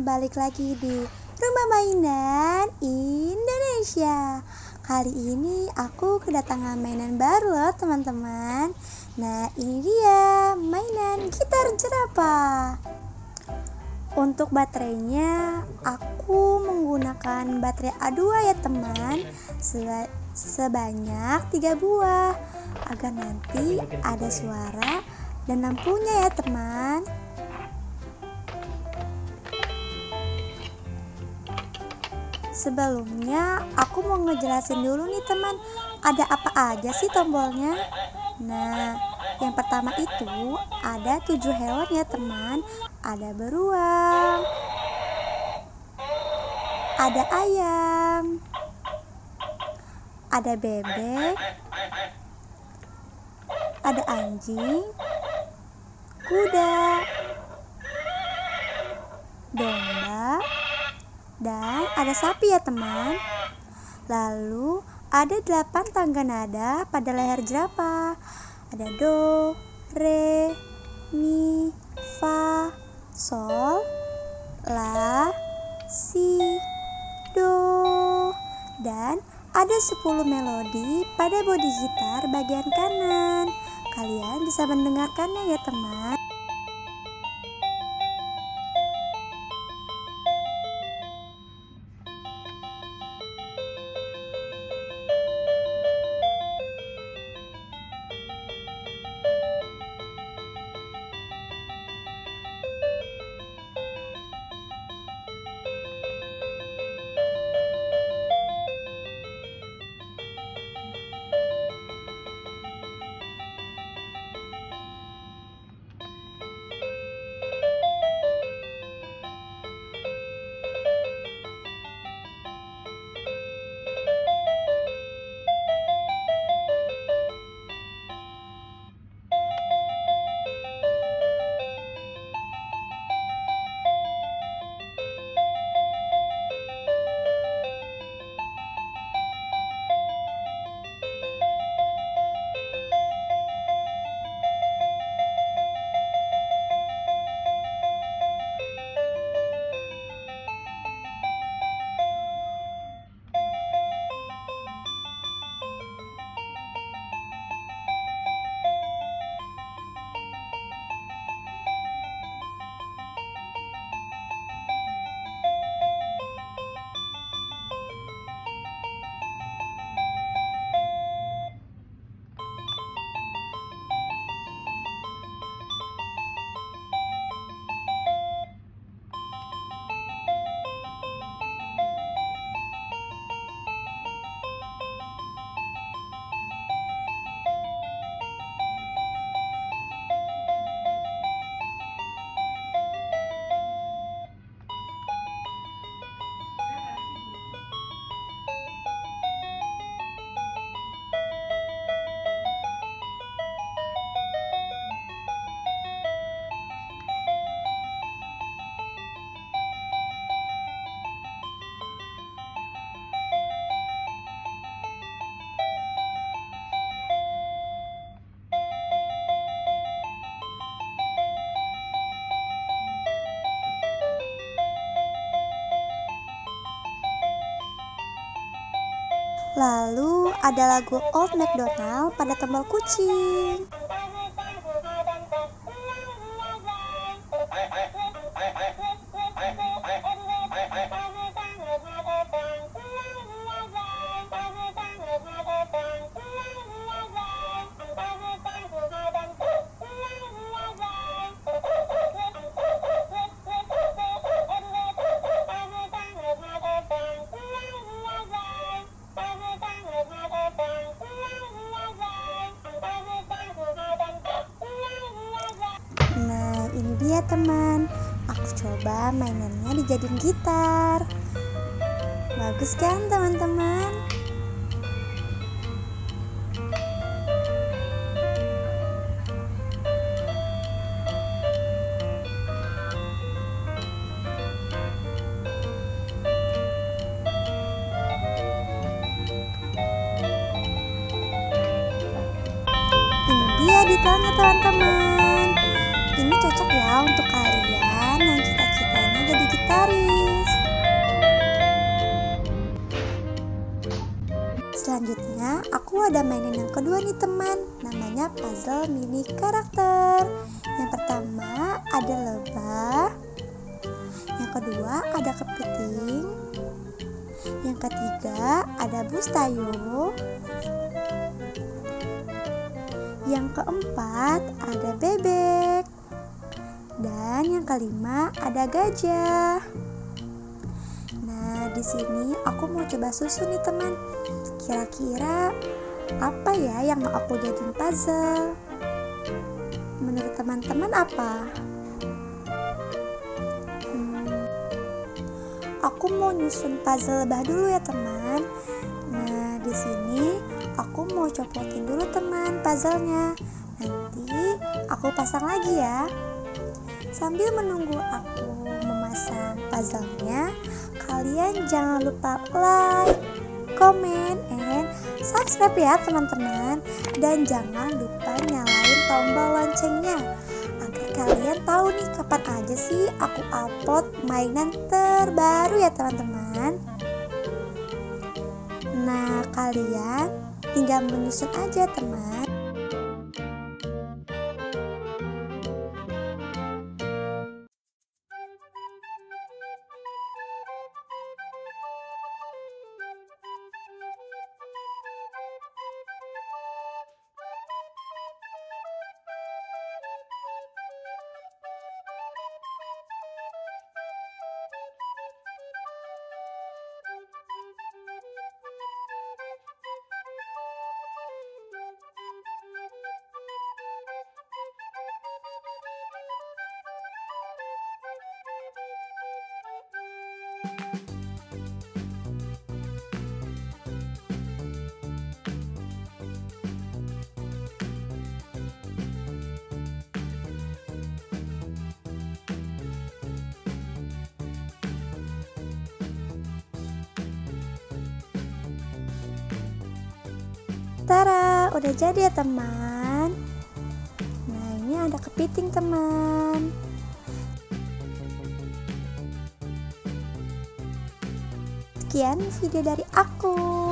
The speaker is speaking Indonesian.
balik lagi di Rumah Mainan Indonesia. Kali ini aku kedatangan mainan baru loh teman-teman. Nah, ini dia mainan gitar jerapah. Untuk baterainya aku menggunakan baterai A2 ya teman, sebanyak 3 buah agar nanti ada suara dan lampunya ya teman. Sebelumnya aku mau ngejelasin dulu nih teman, ada apa aja sih tombolnya. Nah, yang pertama itu ada 7 hewan ya teman. Ada beruang, ada ayam, ada bebek, ada anjing, kuda, domba, dan ada sapi ya teman. Lalu ada 8 tangga nada pada leher jerapah. Ada do, re, mi, fa, sol, la, si, do. Dan ada 10 melodi pada bodi gitar bagian kanan. Kalian bisa mendengarkannya ya teman. Lalu ada lagu Old MacDonald pada tombol kucing. Nah, ini dia teman. Aku coba mainannya dijadiin gitar. Bagus kan teman-teman? Ini dia detailnya teman-teman. Ini cocok ya untuk kalian yang cita-citanya jadi gitaris. Selanjutnya aku ada mainin yang kedua nih teman, namanya puzzle mini karakter. Yang pertama ada lebah, yang kedua ada kepiting, yang ketiga ada bus tayo, yang keempat ada bebek, dan yang kelima ada gajah. Nah, di sini aku mau coba susun nih teman. Kira-kira apa ya yang mau aku jadiin puzzle? Menurut teman-teman apa? Aku mau nyusun puzzle lebah dulu ya teman. Nah, di sini aku mau copotin dulu teman puzzlenya. Nanti aku pasang lagi ya. Sambil menunggu aku memasang puzzlenya, kalian jangan lupa like, comment, and subscribe ya teman-teman. Dan jangan lupa nyalain tombol loncengnya agar kalian tahu nih kapan aja sih aku upload mainan terbaru ya teman-teman. Nah, kalian tinggal menyusun aja teman. Tara, udah jadi ya teman. Nah, ini ada kepiting teman. Sekian video dari aku.